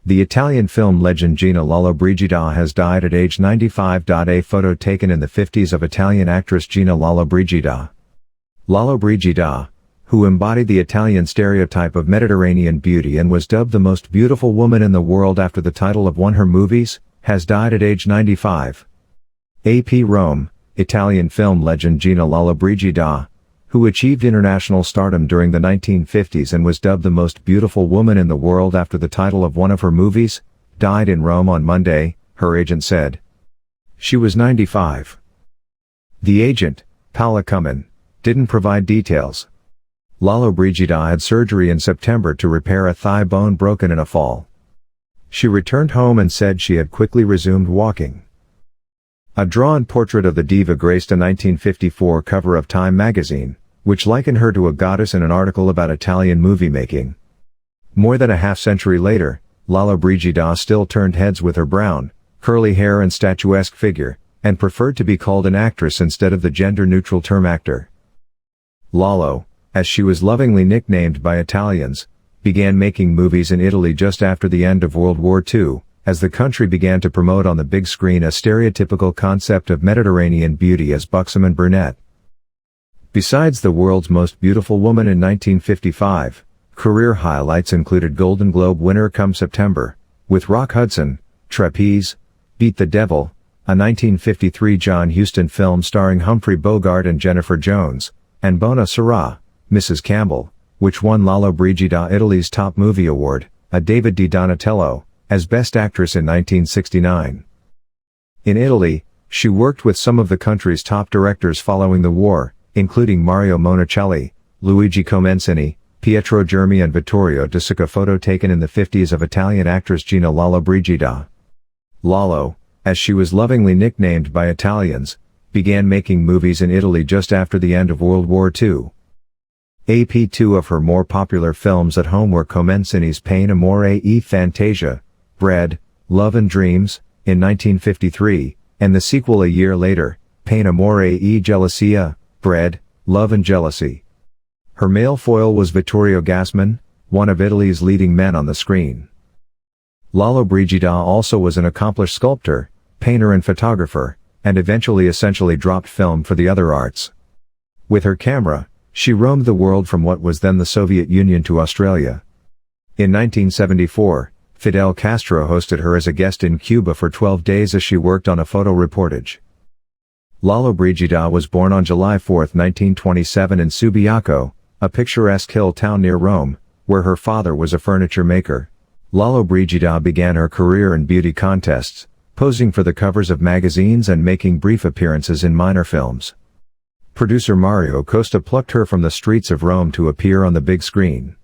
The Italian film legend Gina Lollobrigida has died at age 95. A photo taken in the 50s of Italian actress Gina Lollobrigida. Lollobrigida, who embodied the Italian stereotype of Mediterranean beauty and was dubbed the most beautiful woman in the world after the title of one of her movies, has died at age 95. AP Rome, Italian film legend Gina Lollobrigida, who achieved international stardom during the 1950s and was dubbed the most beautiful woman in the world after the title of one of her movies, died in Rome on Monday, her agent said. She was 95. The agent, Paola Comin, didn't provide details. Lollobrigida had surgery in September to repair a thigh bone broken in a fall. She returned home and said she had quickly resumed walking. A drawn portrait of the diva graced a 1954 cover of Time magazine, which likened her to a goddess in an article about Italian movie making. More than a half-century later, Lollobrigida still turned heads with her brown, curly hair and statuesque figure, and preferred to be called an actress instead of the gender-neutral term actor. Lollo, as she was lovingly nicknamed by Italians, began making movies in Italy just after the end of World War II, as the country began to promote on the big screen a stereotypical concept of Mediterranean beauty as buxom and brunette. Besides the world's most beautiful woman in 1955, career highlights included Golden Globe winner come September, with Rock Hudson, Trapeze, Beat the Devil, a 1953 John Huston film starring Humphrey Bogart and Jennifer Jones, and Bona Sera, Mrs. Campbell, which won Lollobrigida Italy's Top Movie Award, a David Di Donatello, as Best Actress in 1969. In Italy, she worked with some of the country's top directors following the war, including Mario Monicelli, Luigi Comencini, Pietro Germi and Vittorio De Sica. Photo taken in the 50s of Italian actress Gina Lollobrigida. Lollo, as she was lovingly nicknamed by Italians, began making movies in Italy just after the end of World War II. Two of her more popular films at home were Comencini's Pain Amore e Fantasia, Bread, Love and Dreams, in 1953, and the sequel a year later, Pain Amore e Gelosia, Bread, Love and Jealousy. Her male foil was Vittorio Gassman, one of Italy's leading men on the screen. Lollobrigida also was an accomplished sculptor, painter and photographer, and eventually essentially dropped film for the other arts. With her camera, she roamed the world from what was then the Soviet Union to Australia. In 1974, Fidel Castro hosted her as a guest in Cuba for 12 days as she worked on a photo reportage. Lollobrigida was born on July 4, 1927 in Subiaco, a picturesque hill town near Rome, where her father was a furniture maker. Lollobrigida began her career in beauty contests, posing for the covers of magazines and making brief appearances in minor films. Producer Mario Costa plucked her from the streets of Rome to appear on the big screen.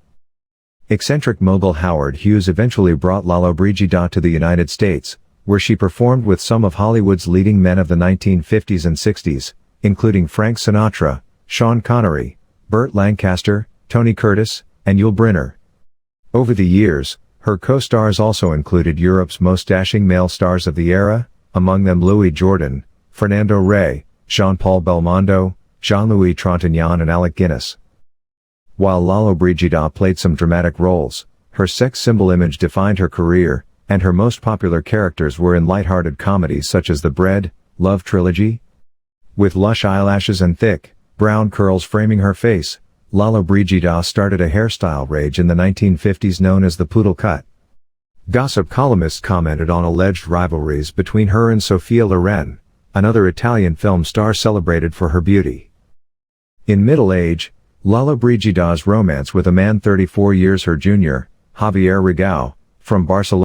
Eccentric mogul Howard Hughes eventually brought Lollobrigida to the United States, where she performed with some of Hollywood's leading men of the 1950s and 60s, including Frank Sinatra, Sean Connery, Burt Lancaster, Tony Curtis, and Yul Brynner. Over the years, her co-stars also included Europe's most dashing male stars of the era, among them Louis Jordan, Fernando Rey, Jean-Paul Belmondo, Jean-Louis Trintignant and Alec Guinness. While Lollobrigida played some dramatic roles, her sex symbol image defined her career, and her most popular characters were in light-hearted comedies such as the Bread, Love trilogy. With lush eyelashes and thick, brown curls framing her face, Lollobrigida started a hairstyle rage in the 1950s known as the poodle cut. Gossip columnists commented on alleged rivalries between her and Sophia Loren, another Italian film star celebrated for her beauty. In middle age, Lollobrigida's romance with a man 34 years her junior, Javier Rigau, from Barcelona,